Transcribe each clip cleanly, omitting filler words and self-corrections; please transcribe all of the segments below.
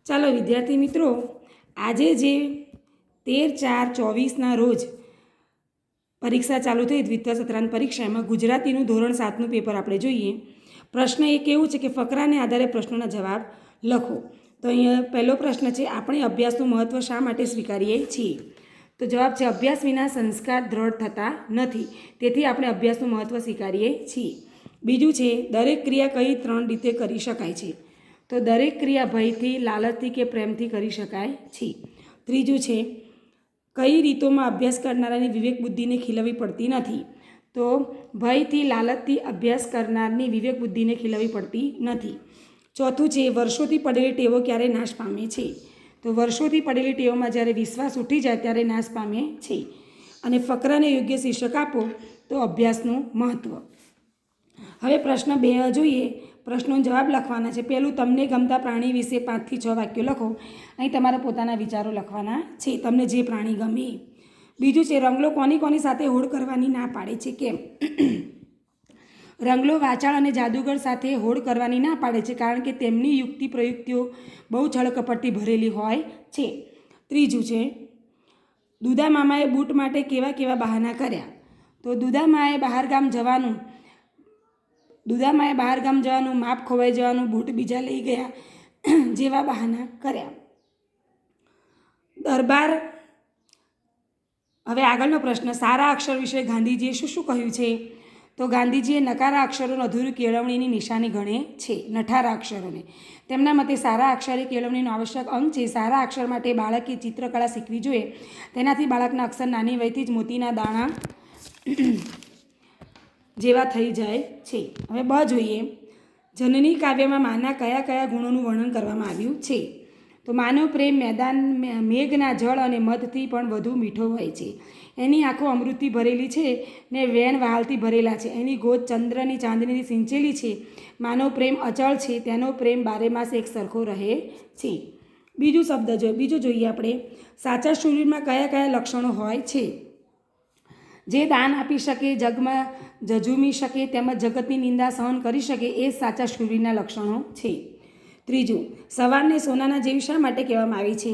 ચાલો વિદ્યાર્થી મિત્રો, આજે જે 13/4/24ના રોજ પરીક્ષા ચાલુ થઈ, દ્વિતીય સત્રાંત પરીક્ષા, એમાં ગુજરાતીનું ધોરણ 7નું પેપર આપણે જોઈએ. પ્રશ્ન એક એવું છે કે ફકરાને આધારે પ્રશ્નોના જવાબ લખો. તો અહીંયા પહેલો પ્રશ્ન છે, આપણે અભ્યાસનું મહત્ત્વ શા માટે સ્વીકારીએ છીએ? તો જવાબ છે, અભ્યાસ વિના સંસ્કાર દ્રઢ થતા નથી, તેથી આપણે અભ્યાસનું મહત્ત્વ સ્વીકારીએ છીએ. બીજું છે, દરેક ક્રિયા કઈ 3 રીતે કરી શકાય છે? તો દરેક ક્રિયા ભયથી, લાલચથી કે પ્રેમથી કરી શકાય છે. ત્રીજું છે, કઈ રીતોમાં અભ્યાસ કરનારાની વિવેક બુદ્ધિને ખીલવવી પડતી નથી? તો ભયથી, લાલચથી અભ્યાસ કરનારની વિવેક બુદ્ધિને ખીલવવી પડતી નથી. ચોથું છે, વર્ષોથી પડેલી ટેવો ક્યારે નાશ પામે છે? તો વર્ષોથી પડેલી ટેવોમાં જ્યારે વિશ્વાસ ઉઠી જાય ત્યારે નાશ પામે છે. અને ફકરાને યોગ્ય શીર્ષક આપો તો અભ્યાસનું મહત્ત્વ. હવે પ્રશ્ન 2 જોઈએ. પ્રશ્નોનો જવાબ લખવાના છે. પહેલું, તમને ગમતા પ્રાણી વિશે 5 થી 6 વાક્યો લખો. અહીં તમારા પોતાના વિચારો લખવાના છે, તમને જે પ્રાણી ગમે. બીજું છે, રંગલો કોની સાથે હોડ કરવાની ના પાડે છે, કેમ? રંગલો વાચાળ અને જાદુગર સાથે હોડ કરવાની ના પાડે છે કારણ કે તેમની યુક્તિ પ્રયુક્તિઓ બહુ છળકપટથી ભરેલી હોય છે. ત્રીજું છે, દુધા મામાએ બૂટ માટે કેવા કેવા બહાના કર્યા? તો દુધામાએ બહારગામ જવાનું, માપ ખોવાઈ જવાનું, બૂટ બીજા લઈ ગયા જેવા બહાના કર્યા. દરબાર. હવે આગળનો પ્રશ્ન, સારા અક્ષર વિશે ગાંધીજીએ શું કહ્યું છે? તો ગાંધીજીએ નકારા અક્ષરોને અધૂરી કેળવણીની નિશાની ગણે છે, નઠારા અક્ષરોને. તેમના મતે સારા અક્ષર એ કેળવણીનો આવશ્યક અંગ છે. સારા અક્ષર માટે બાળકે ચિત્રકળા શીખવી જોઈએ. તેનાથી બાળકના અક્ષર નાની વયથી જ મોતીના દાણા જેવા થઈ જાય છે. હવે બ જોઈએ, જનની કાવ્યમાં માના કયા કયા ગુણોનું વર્ણન કરવામાં આવ્યું છે? તો માનવ પ્રેમ મેઘના જળ અને મધથી પણ વધુ મીઠો હોય છે. એની આંખો અમૃતથી ભરેલી છે ને વેણ વહાલથી ભરેલા છે. એની ગોદ ચંદ્રની ચાંદનીથી સિંચેલી છે. માનવ પ્રેમ અચળ છે, તેનો પ્રેમ બારેમાસ એક સરખો રહે છે. બીજો જોઈએ આપણે, સાચા શૂરવીરમાં કયા કયા લક્ષણો હોય છે? જે દાન આપી શકે, જગમાં જજુમી શકે, તેમજ જગતની નિંદા સહન કરી શકે, એ સાચા શૂરવીરના લક્ષણો છે. ત્રીજું, સવારને સોનાના જેવી શા માટે કહેવામાં આવી છે?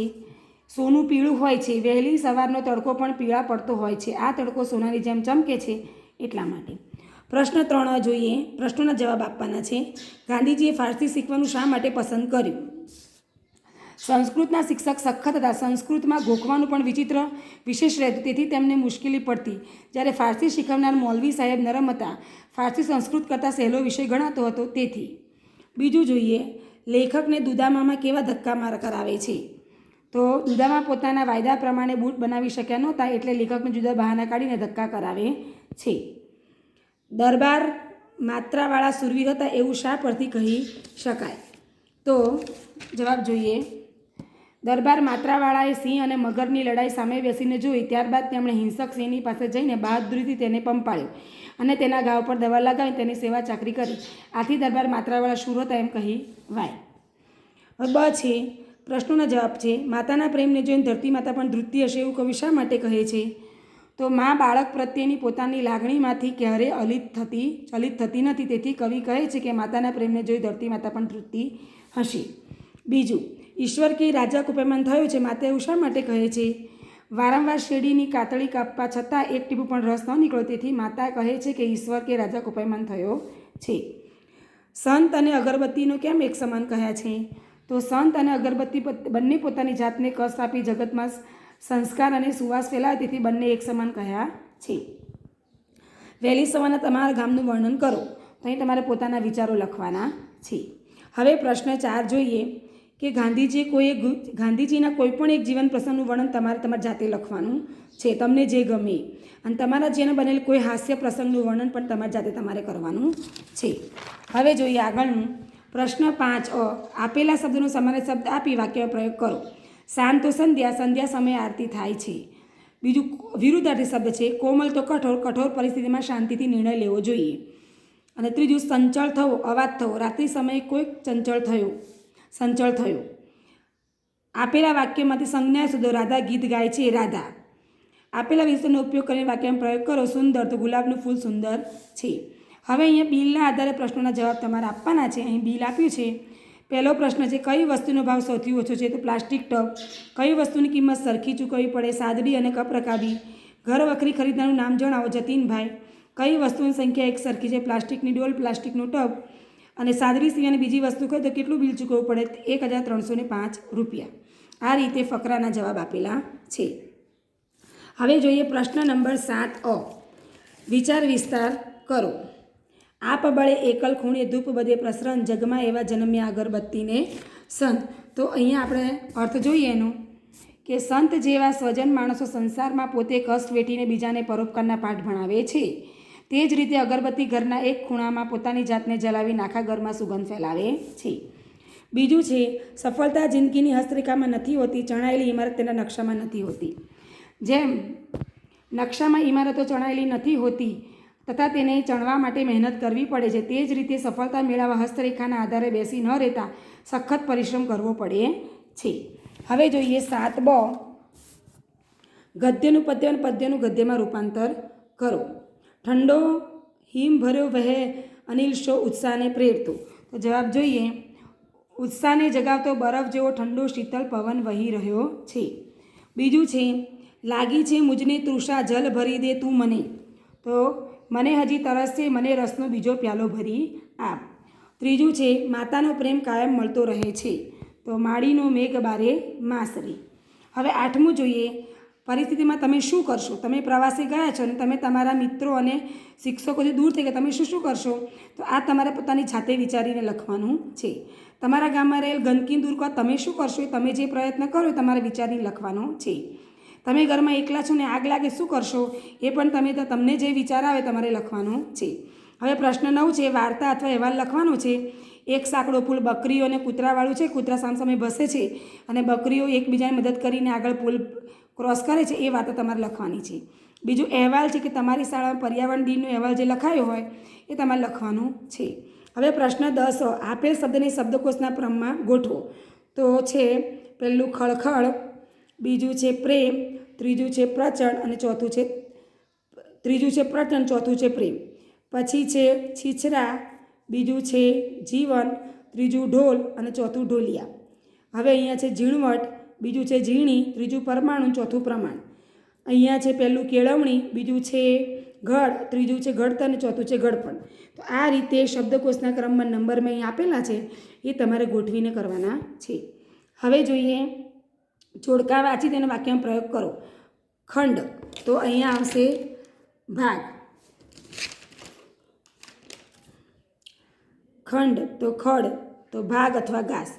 સોનું પીળું હોય છે. વહેલી સવારનો તડકો પણ પીળા પડતો હોય છે. આ તડકો સોનાની જેમ ચમકે છે એટલા માટે. પ્રશ્ન 3 જોઈએ. પ્રશ્નોના જવાબ આપવાના છે. ગાંધીજીએ ફારસી શીખવાનું શા માટે પસંદ કર્યું? સંસ્કૃતના શિક્ષક સખત હતા. સંસ્કૃતમાં ગોખવાનું પણ વિશેષ રહેતું, તેથી તેમને મુશ્કેલી પડતી. જ્યારે ફારસી શીખવનાર મૌલવી સાહેબ નરમ હતા. ફારસી સંસ્કૃત કરતાં સહેલો વિષય ગણાતો હતો તેથી. બીજું જોઈએ, લેખકને દુધામામાં કેવા ધક્કા કરાવે છે? તો દુધામા પોતાના વાયદા પ્રમાણે બૂટ બનાવી શક્યા નહોતા, એટલે લેખકને જુદા બહાના કાઢીને ધક્કા કરાવે છે. દરબાર માત્રાવાળા શૂરવીર હતા એવું શા પરથી કહી શકાય? તો જવાબ જોઈએ, દરબાર માત્રાવાળાએ સિંહ અને મગરની લડાઈ સામે બેસીને જોઈ. ત્યારબાદ તેમણે હિંસક સિંહની પાસે જઈને બહાદુરીથી તેને પંપાળ્યો અને તેના ઘાવ પર દવા લગાવી તેની સેવા ચાકરી કરી. આથી દરબાર માત્રાવાળા શૂર હતા એમ કહેવાય. હવે બ છે, પ્રશ્નોના જવાબ છે. માતાના પ્રેમને જોઈને ધરતી માતા પણ ધ્રુજતી હશે એવું કવિ શા માટે કહે છે? તો મા બાળક પ્રત્યેની પોતાની લાગણીમાંથી ક્યારેય ચલિત થતી નથી, તેથી કવિ કહે છે કે માતાના પ્રેમને જોઈ ધરતી માતા પણ ધ્રુજતી હશે. બીજું, ઈશ્વર કે રાજા કુપયમાન થયો છે, માતા એવું શા માટે કહે છે? વારંવાર શેરડીની કાતળી કાપવા છતાં એક ટીપું પણ રસ ન નીકળ્યો, તેથી માતા કહે છે કે ઈશ્વર કે રાજા કુપયમાન થયો છે. સંત અને અગરબત્તીનો કેમ એક સમાન કહ્યા છે? તો સંત અને અગરબત્તી બંને પોતાની જાતને કષ્ટ આપી જગતમાં સંસ્કાર અને સુવાસ ફેલાવે, તેથી બંને એક સમાન કહ્યા છે. વહેલી સવારના તમારા ગામનું વર્ણન કરો. તો અહીં તમારે પોતાના વિચારો લખવાના છે. હવે પ્રશ્ન 4 જોઈએ કે ગાંધીજીના કોઈ પણ એક જીવન પ્રસંગનું વર્ણન તમારી જાતે લખવાનું છે, તમને જે ગમે. અને તમારા જેને બનેલ કોઈ હાસ્ય પ્રસંગનું વર્ણન પણ તમારી જાતે તમારે કરવાનું છે. હવે જોઈએ આગળનું. પ્રશ્ન 5 આપેલા શબ્દનો સમાન શબ્દ આપી વાક્યમાં પ્રયોગ કરો. શાંત તો સંધ્યા સમયે આરતી થાય છે. બીજું, વિરુદ્ધાર્થી શબ્દ છે. કોમલ તો કઠોર પરિસ્થિતિમાં શાંતિથી નિર્ણય લેવો જોઈએ. અને ત્રીજું, સંચળ થવો, અવાજ થવો, રાત્રિ સમયે કોઈક સંચળ થયો. આપેલા વાક્યમાંથી સંજ્ઞા શોધો. રાધા ગીત ગાય છે, રાધા. આપેલા વિશેષનો ઉપયોગ કરીને વાક્યમાં પ્રયોગ કરો. સુંદર, તો ગુલાબનું ફૂલ સુંદર છે. હવે અહીંયા બિલના આધારે પ્રશ્નોના જવાબ તમારે આપવાના છે. અહીં બિલ આપ્યું છે. પહેલો પ્રશ્ન છે, કઈ વસ્તુનો ભાવ સૌથી ઓછો છે? તો પ્લાસ્ટિક ટબ. કઈ વસ્તુની કિંમત સરખી ચૂકવવી પડે? સાદડી અને કપ રકાબી. ઘર વખરી ખરીદનારનું નામ જણાવો. જતીનભાઈ. કઈ વસ્તુની સંખ્યા એક સરખી છે? પ્લાસ્ટિકની ડોલ, પ્લાસ્ટિકનો ટબ અને સાદડી સિવાયની બીજી વસ્તુ કહે તો કેટલું બિલ ચૂકવવું પડે? 1305 રૂપિયા. આ રીતે ફકરાના જવાબ આપેલા છે. હવે જોઈએ પ્રશ્ન નંબર 7 અ. વિચાર વિસ્તાર કરો. આપ બળે એકલ ખૂણે ધૂપ બધે પ્રસરણ, જગમાં એવા જન્મ્યા અગરબત્તીને સંત. તો અહીંયા આપણે અર્થ જોઈએ એનો કે સંત જેવા સ્વજન માણસો સંસારમાં પોતે કષ્ટ વેઠીને બીજાને પરોપકારના પાઠ ભણાવે છે. તે જ રીતે અગરબત્તી ઘરના એક ખૂણામાં પોતાની જાતને જલાવીને આખા ઘરમાં સુગંધ ફેલાવે છે. બીજું છે, સફળતા જિંદગીની હસ્તરેખામાં નથી હોતી, ચણાયેલી ઇમારત તેના નકશામાં નથી હોતી. જેમ નકશામાં ઇમારતો ચણાયેલી નથી હોતી તથા તેને ચણવા માટે મહેનત કરવી પડે છે, તે જ રીતે સફળતા મેળવવા હસ્તરેખાના આધારે બેસી ન રહેતા સખત પરિશ્રમ કરવો પડે છે. હવે જોઈએ 7 બ. ગદ્યનું પદ્ય અને પદ્યનું ગદ્યમાં રૂપાંતર કરો. ઠંડો હિમ ભર્યો વહે અનિલ શો ઉત્સાહને પ્રેરતો. તો જવાબ જોઈએ, ઉત્સાહને જગાવતો બરફ જેવો ઠંડો શીતળ પવન વહી રહ્યો છે. બીજું છે, લાગી છે મુજને તૃષા જલ ભરી દે તું મને. તો મને હજી તરસ છે, મને રસનો બીજો પ્યાલો ભરી આપ. ત્રીજું છે, માતાનો પ્રેમ કાયમ મળતો રહે છે. તો માળીનો મેઘ બારે માસરી. હવે 8મું જોઈએ, પરિસ્થિતિમાં તમે શું કરશો? તમે પ્રવાસે ગયા છો અને તમે તમારા મિત્રો અને શિક્ષકોથી દૂર થઈ ગયા, તમે શું કરશો? તો આ તમારે પોતાની જાતે વિચારીને લખવાનું છે. તમારા ગામમાં રહેલ ગંદકી દૂર કરવા તમે શું કરશો? એ તમે જે પ્રયત્ન કરો એ તમારે વિચારીને લખવાનો છે. તમે ઘરમાં એકલા છો ને આગ લાગે શું કરશો? એ પણ તમને જે વિચાર આવે તમારે લખવાનું છે. હવે પ્રશ્ન 9 છે, વાર્તા અથવા અહેવાલ લખવાનો છે. એક સાંકડો પુલ બકરીઓ અને કૂતરાવાળું છે. કૂતરા સામસામે બસે છે અને બકરીઓ એકબીજાને મદદ કરીને આગળ પુલ ક્રોસ કરે છે. એ વાર્તા તમારે લખવાની છે. બીજું અહેવાલ છે કે તમારી શાળામાં પર્યાવરણ દિનનો અહેવાલ જે લખાયો હોય એ તમારે લખવાનું છે. હવે પ્રશ્ન 10 આપેલ શબ્દને શબ્દકોશના ક્રમમાં ગોઠવો. તો છે પહેલું ખળખળ, બીજું છે પ્રેમ, ત્રીજું છે પ્રચંડ અને ચોથું છે પ્રેમ. પછી છે છીછરા, બીજું છે જીવન, ત્રીજું ઢોલ અને ચોથું ઢોલિયા. હવે અહીંયા છે ઝીણવટ, બીજું છે ઝીણી, ત્રીજું પરમાણુ, ચોથું પ્રમાણ. અહીંયા છે પહેલું કેળવણી, બીજું છે ઘડ, ત્રીજું છે ઘડતર અને ચોથું છે ઘડપણ. તો આ રીતે શબ્દકોશના ક્રમમાં નંબર મેં અહીં આપેલા છે એ તમારે ગોઠવીને કરવાના છે. હવે જોઈએ જોડકા વાંચી તેનો વાક્યમાં પ્રયોગ કરો. ખંડ, તો અહીંયા આવશે ભાગ. ખંડ તો ખડ, તો ભાગ અથવા ઘાસ.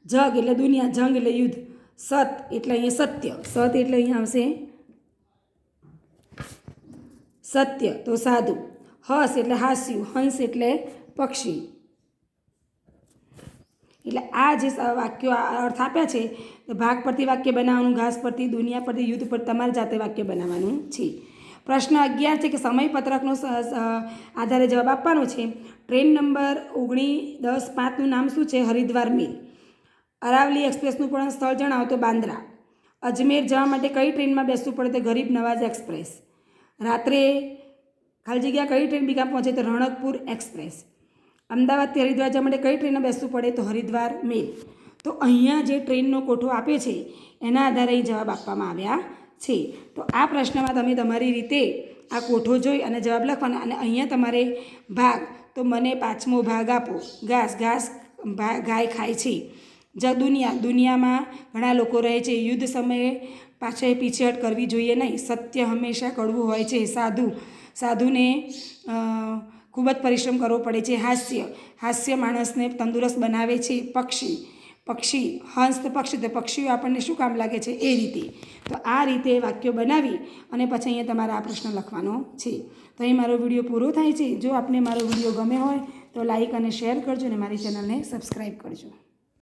જગ એટલે દુનિયા, જંગ એટલે યુદ્ધ. સત એટલે અહીંયા સત્ય, સત એટલે અહીંયા આવશે સત્ય, તો સાધુ. હસ એટલે હાસ્યું, હંસ એટલે પક્ષી. એટલે આ જે વાક્યો અર્થ આપ્યા છે તો ભાગ પરથી વાક્ય બનાવવાનું, ઘાસ પરથી, દુનિયા પરથી, યુદ્ધ પર તમારે જાતે વાક્ય બનાવવાનું છે. પ્રશ્ન 11 છે કે સમયપત્રકનો આધારે જવાબ આપવાનો છે. ટ્રેન નંબર 19-10-5નું નામ શું છે? હરિદ્વાર મેલ. અરાવલી એક્સપ્રેસનું પણ સ્થળ જણાવો તો બાંદ્રા. અજમેર જવા માટે કઈ ટ્રેનમાં બેસવું પડે? તો ગરીબ નવાઝ એક્સપ્રેસ. રાત્રે ખાલી જગ્યા કઈ ટ્રેન બીકામ પહોંચે? તો રણકપુર એક્સપ્રેસ. અમદાવાદથી હરિદ્વાર જવા માટે કઈ ટ્રેનમાં બેસવું પડે? તો હરિદ્વાર મેલ. તો અહીંયા જે ટ્રેનનો કોઠો આપે છે એના આધારે અહીં જવાબ આપવામાં આવ્યા છે. તો આ પ્રશ્નમાં તમે તમારી રીતે આ કોઠો જોઈ અને જવાબ લખવાનો. અને અહીંયા તમારે ભાગ, તો મને 5મો ભાગ આપો. ઘાસ, ગાય ખાય છે. દુનિયામાં ઘણા લોકો રહે છે. યુદ્ધ સમયે પાછળ પીછેહટ કરવી જોઈએ નહીં. સત્ય હંમેશા કડવું હોય છે. સાધુને ખૂબ જ પરિશ્રમ કરવો પડે છે. હાસ્ય માણસને તંદુરસ્ત બનાવે છે. પક્ષી, હંસ તો પક્ષીઓ આપણને શું કામ લાગે છે એ રીતે. તો આ રીતે વાક્યો બનાવી અને પછી અહીંયા તમારે આ પ્રશ્ન લખવાનો છે. તો અહીં મારો વિડીયો પૂરો થાય છે. જો આપને મારો વિડીયો ગમે હોય તો લાઈક અને શેર કરજો અને મારી ચેનલને સબસ્ક્રાઈબ કરજો.